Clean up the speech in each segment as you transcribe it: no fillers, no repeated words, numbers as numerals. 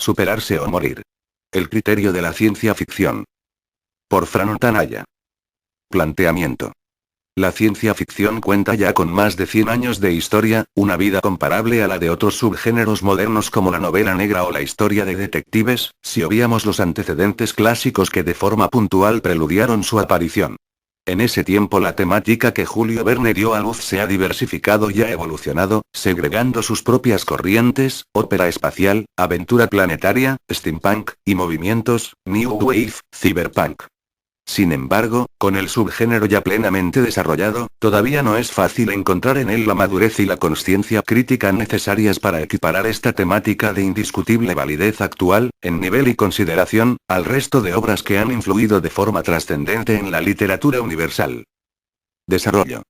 superarse o morir. El criterio de la ciencia ficción. Por Fran Tanaya. Planteamiento. La ciencia ficción cuenta ya con más de 100 años de historia, una vida comparable a la de otros subgéneros modernos como la novela negra o la historia de detectives, si obviamos los antecedentes clásicos que de forma puntual preludiaron su aparición. En ese tiempo la temática que Julio Verne dio a luz se ha diversificado y ha evolucionado, segregando sus propias corrientes, ópera espacial, aventura planetaria, steampunk, y movimientos, new wave, cyberpunk. Sin embargo, con el subgénero ya plenamente desarrollado, todavía no es fácil encontrar en él la madurez y la consciencia crítica necesarias para equiparar esta temática de indiscutible validez actual, en nivel y consideración, al resto de obras que han influido de forma trascendente en la literatura universal. Desarrollo.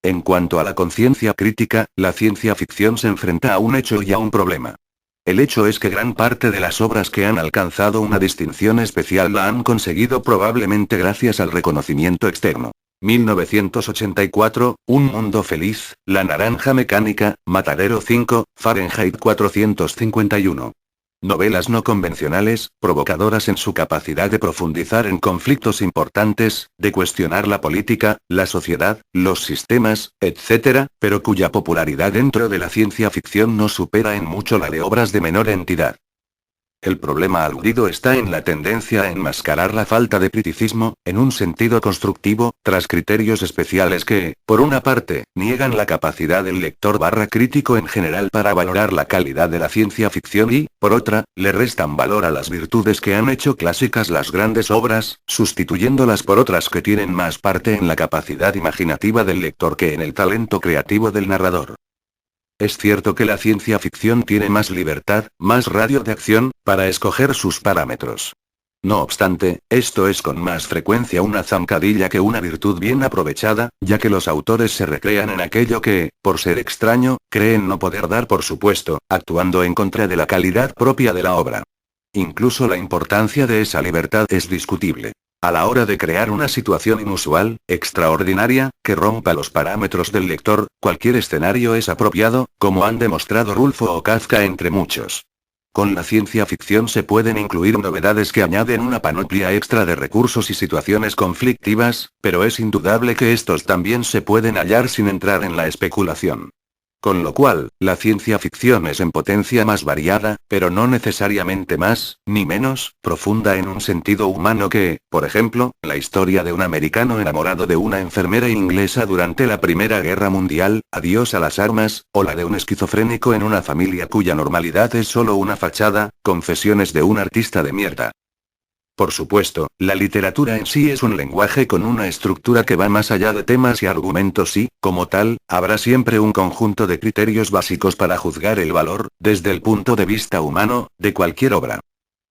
En cuanto a la conciencia crítica, la ciencia ficción se enfrenta a un hecho y a un problema. El hecho es que gran parte de las obras que han alcanzado una distinción especial la han conseguido probablemente gracias al reconocimiento externo. 1984, Un mundo feliz, La naranja mecánica, Matadero 5, Fahrenheit 451. Novelas no convencionales, provocadoras en su capacidad de profundizar en conflictos importantes, de cuestionar la política, la sociedad, los sistemas, etc., pero cuya popularidad dentro de la ciencia ficción no supera en mucho la de obras de menor entidad. El problema aludido está en la tendencia a enmascarar la falta de criticismo, en un sentido constructivo, tras criterios especiales que, por una parte, niegan la capacidad del lector crítico en general para valorar la calidad de la ciencia ficción y, por otra, le restan valor a las virtudes que han hecho clásicas las grandes obras, sustituyéndolas por otras que tienen más parte en la capacidad imaginativa del lector que en el talento creativo del narrador. Es cierto que la ciencia ficción tiene más libertad, más radio de acción, para escoger sus parámetros. No obstante, esto es con más frecuencia una zancadilla que una virtud bien aprovechada, ya que los autores se recrean en aquello que, por ser extraño, creen no poder dar por supuesto, actuando en contra de la calidad propia de la obra. Incluso la importancia de esa libertad es discutible. A la hora de crear una situación inusual, extraordinaria, que rompa los parámetros del lector, cualquier escenario es apropiado, como han demostrado Rulfo o Kafka entre muchos. Con la ciencia ficción se pueden incluir novedades que añaden una panoplia extra de recursos y situaciones conflictivas, pero es indudable que estos también se pueden hallar sin entrar en la especulación. Con lo cual, la ciencia ficción es en potencia más variada, pero no necesariamente más, ni menos, profunda en un sentido humano que, por ejemplo, la historia de un americano enamorado de una enfermera inglesa durante la Primera Guerra Mundial, Adiós a las armas, o la de un esquizofrénico en una familia cuya normalidad es solo una fachada, Confesiones de un artista de mierda. Por supuesto, la literatura en sí es un lenguaje con una estructura que va más allá de temas y argumentos y, como tal, habrá siempre un conjunto de criterios básicos para juzgar el valor, desde el punto de vista humano, de cualquier obra.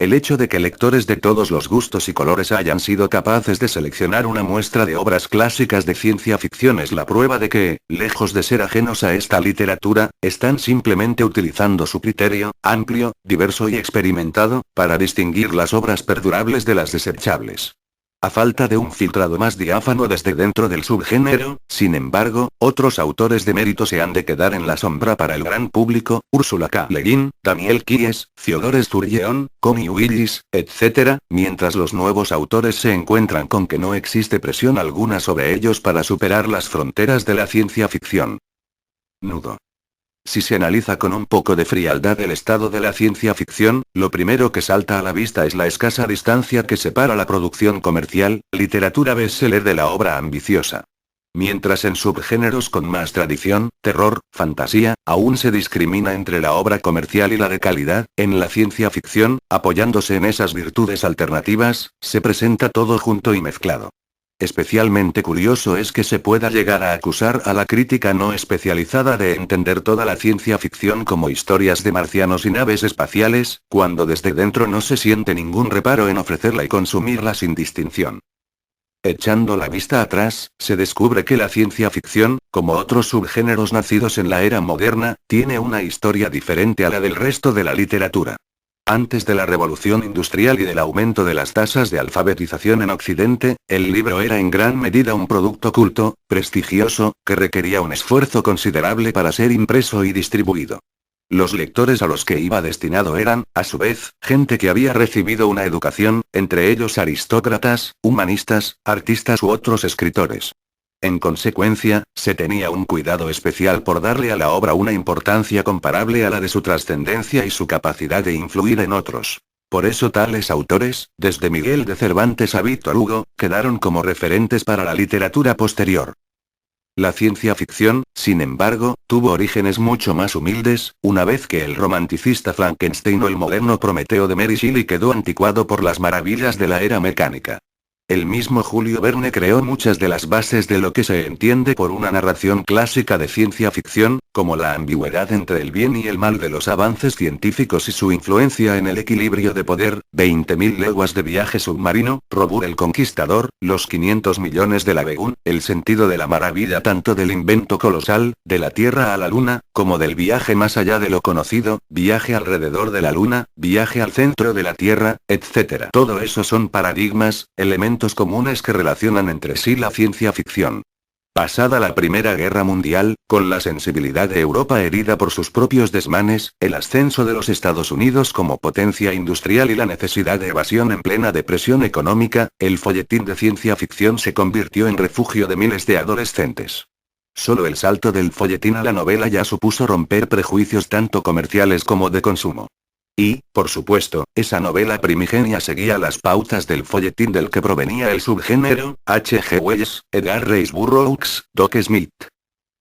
El hecho de que lectores de todos los gustos y colores hayan sido capaces de seleccionar una muestra de obras clásicas de ciencia ficción es la prueba de que, lejos de ser ajenos a esta literatura, están simplemente utilizando su criterio, amplio, diverso y experimentado, para distinguir las obras perdurables de las desechables. A falta de un filtrado más diáfano desde dentro del subgénero, sin embargo, otros autores de mérito se han de quedar en la sombra para el gran público, Ursula K. Le Guin, Daniel Keyes, Theodore Sturgeon, Connie Willis, etc., mientras los nuevos autores se encuentran con que no existe presión alguna sobre ellos para superar las fronteras de la ciencia ficción. Nudo. Si se analiza con un poco de frialdad el estado de la ciencia ficción, lo primero que salta a la vista es la escasa distancia que separa la producción comercial, literatura bestseller de la obra ambiciosa. Mientras en subgéneros con más tradición, terror, fantasía, aún se discrimina entre la obra comercial y la de calidad, en la ciencia ficción, apoyándose en esas virtudes alternativas, se presenta todo junto y mezclado. Especialmente curioso es que se pueda llegar a acusar a la crítica no especializada de entender toda la ciencia ficción como historias de marcianos y naves espaciales, cuando desde dentro no se siente ningún reparo en ofrecerla y consumirla sin distinción. Echando la vista atrás, se descubre que la ciencia ficción, como otros subgéneros nacidos en la era moderna, tiene una historia diferente a la del resto de la literatura. Antes de la revolución industrial y del aumento de las tasas de alfabetización en Occidente, el libro era en gran medida un producto culto, prestigioso, que requería un esfuerzo considerable para ser impreso y distribuido. Los lectores a los que iba destinado eran, a su vez, gente que había recibido una educación, entre ellos aristócratas, humanistas, artistas u otros escritores. En consecuencia, se tenía un cuidado especial por darle a la obra una importancia comparable a la de su trascendencia y su capacidad de influir en otros. Por eso tales autores, desde Miguel de Cervantes a Víctor Hugo, quedaron como referentes para la literatura posterior. La ciencia ficción, sin embargo, tuvo orígenes mucho más humildes, una vez que el romanticista Frankenstein o el moderno Prometeo de Mary Shelley quedó anticuado por las maravillas de la era mecánica. El mismo Julio Verne creó muchas de las bases de lo que se entiende por una narración clásica de ciencia ficción, como la ambigüedad entre el bien y el mal de los avances científicos y su influencia en el equilibrio de poder, 20.000 leguas de viaje submarino, Robur el Conquistador, los 500 millones de la Begún, el sentido de la maravilla tanto del invento colosal, de la Tierra a la Luna, como del viaje más allá de lo conocido, viaje alrededor de la Luna, viaje al centro de la Tierra, etc. Todo eso son paradigmas, elementos comunes que relacionan entre sí la ciencia ficción. Pasada la Primera Guerra Mundial, con la sensibilidad de Europa herida por sus propios desmanes, el ascenso de los Estados Unidos como potencia industrial y la necesidad de evasión en plena depresión económica, el folletín de ciencia ficción se convirtió en refugio de miles de adolescentes. Solo el salto del folletín a la novela ya supuso romper prejuicios tanto comerciales como de consumo. Y, por supuesto, esa novela primigenia seguía las pautas del folletín del que provenía el subgénero, H. G. Wells, Edgar Rice Burroughs, Doc Smith.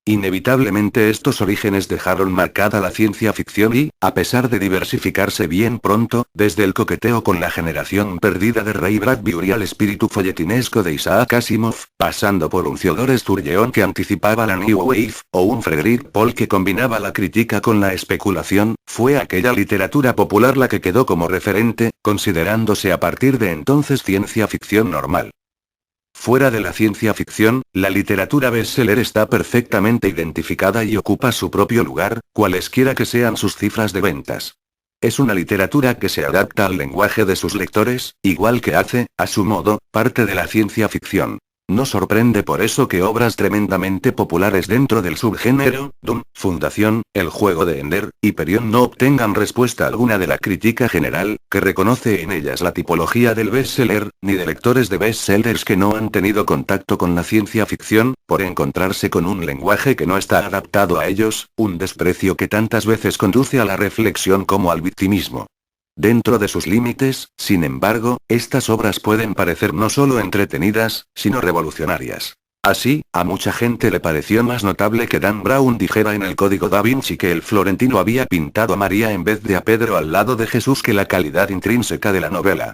Inevitablemente estos orígenes dejaron marcada la ciencia ficción y, a pesar de diversificarse bien pronto, desde el coqueteo con la generación perdida de Ray Bradbury al espíritu folletinesco de Isaac Asimov, pasando por un Theodore Sturgeon que anticipaba la New Wave, o un Frederick Pohl que combinaba la crítica con la especulación, fue aquella literatura popular la que quedó como referente, considerándose a partir de entonces ciencia ficción normal. Fuera de la ciencia ficción, la literatura bestseller está perfectamente identificada y ocupa su propio lugar, cualesquiera que sean sus cifras de ventas. Es una literatura que se adapta al lenguaje de sus lectores, igual que hace, a su modo, parte de la ciencia ficción. No sorprende por eso que obras tremendamente populares dentro del subgénero, Dune, Fundación, El juego de Ender, Hyperion no obtengan respuesta alguna de la crítica general, que reconoce en ellas la tipología del bestseller, ni de lectores de bestsellers que no han tenido contacto con la ciencia ficción, por encontrarse con un lenguaje que no está adaptado a ellos, un desprecio que tantas veces conduce a la reflexión como al victimismo. Dentro de sus límites, sin embargo, estas obras pueden parecer no solo entretenidas, sino revolucionarias. Así, a mucha gente le pareció más notable que Dan Brown dijera en el Código Da Vinci que el florentino había pintado a María en vez de a Pedro al lado de Jesús que la calidad intrínseca de la novela.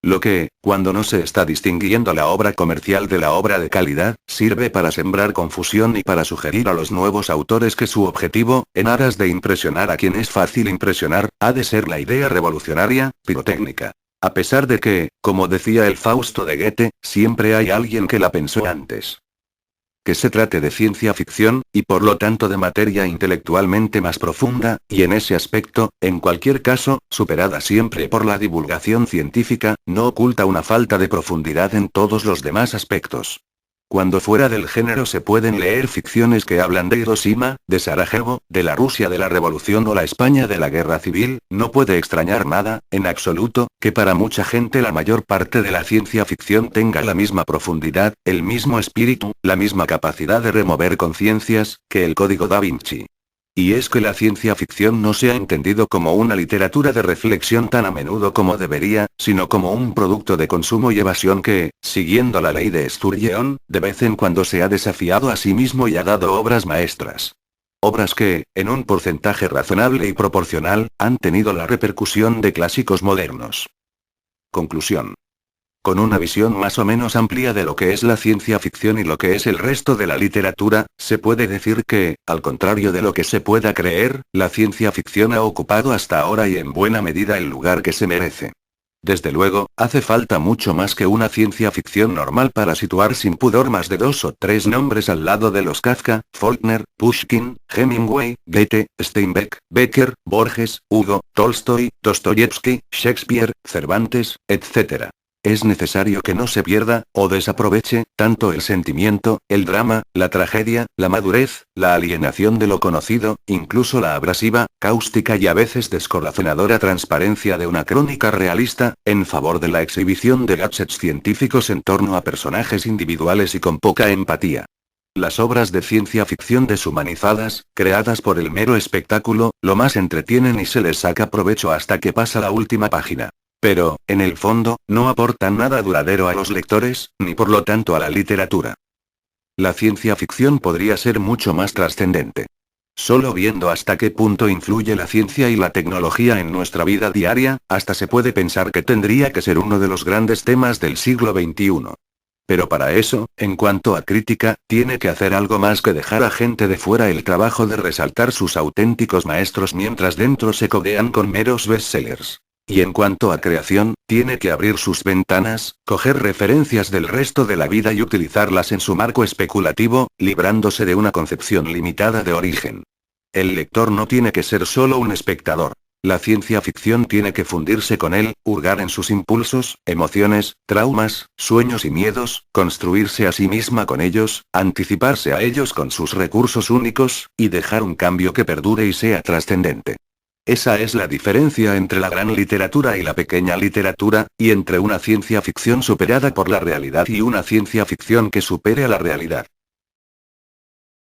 Lo que, cuando no se está distinguiendo la obra comercial de la obra de calidad, sirve para sembrar confusión y para sugerir a los nuevos autores que su objetivo, en aras de impresionar a quien es fácil impresionar, ha de ser la idea revolucionaria, pirotécnica. A pesar de que, como decía el Fausto de Goethe, siempre hay alguien que la pensó antes. Que se trate de ciencia ficción, y por lo tanto de materia intelectualmente más profunda, y en ese aspecto, en cualquier caso, superada siempre por la divulgación científica, no oculta una falta de profundidad en todos los demás aspectos. Cuando fuera del género se pueden leer ficciones que hablan de Hiroshima, de Sarajevo, de la Rusia de la Revolución o la España de la Guerra Civil, no puede extrañar nada, en absoluto, que para mucha gente la mayor parte de la ciencia ficción tenga la misma profundidad, el mismo espíritu, la misma capacidad de remover conciencias, que el Código Da Vinci. Y es que la ciencia ficción no se ha entendido como una literatura de reflexión tan a menudo como debería, sino como un producto de consumo y evasión que, siguiendo la ley de Sturgeon, de vez en cuando se ha desafiado a sí mismo y ha dado obras maestras. Obras que, en un porcentaje razonable y proporcional, han tenido la repercusión de clásicos modernos. Conclusión. Con una visión más o menos amplia de lo que es la ciencia ficción y lo que es el resto de la literatura, se puede decir que, al contrario de lo que se pueda creer, la ciencia ficción ha ocupado hasta ahora y en buena medida el lugar que se merece. Desde luego, hace falta mucho más que una ciencia ficción normal para situar sin pudor más de 2 o 3 nombres al lado de los Kafka, Faulkner, Pushkin, Hemingway, Goethe, Steinbeck, Becker, Borges, Hugo, Tolstoy, Dostoyevsky, Shakespeare, Cervantes, etc. Es necesario que no se pierda, o desaproveche, tanto el sentimiento, el drama, la tragedia, la madurez, la alienación de lo conocido, incluso la abrasiva, cáustica y a veces descorazonadora transparencia de una crónica realista, en favor de la exhibición de gadgets científicos en torno a personajes individuales y con poca empatía. Las obras de ciencia ficción deshumanizadas, creadas por el mero espectáculo, lo más entretienen y se les saca provecho hasta que pasa la última página. Pero, en el fondo, no aportan nada duradero a los lectores, ni por lo tanto a la literatura. La ciencia ficción podría ser mucho más trascendente. Solo viendo hasta qué punto influye la ciencia y la tecnología en nuestra vida diaria, hasta se puede pensar que tendría que ser uno de los grandes temas del siglo XXI. Pero para eso, en cuanto a crítica, tiene que hacer algo más que dejar a gente de fuera el trabajo de resaltar sus auténticos maestros mientras dentro se codean con meros bestsellers. Y en cuanto a creación, tiene que abrir sus ventanas, coger referencias del resto de la vida y utilizarlas en su marco especulativo, librándose de una concepción limitada de origen. El lector no tiene que ser solo un espectador. La ciencia ficción tiene que fundirse con él, hurgar en sus impulsos, emociones, traumas, sueños y miedos, construirse a sí misma con ellos, anticiparse a ellos con sus recursos únicos, y dejar un cambio que perdure y sea trascendente. Esa es la diferencia entre la gran literatura y la pequeña literatura, y entre una ciencia ficción superada por la realidad y una ciencia ficción que supere a la realidad.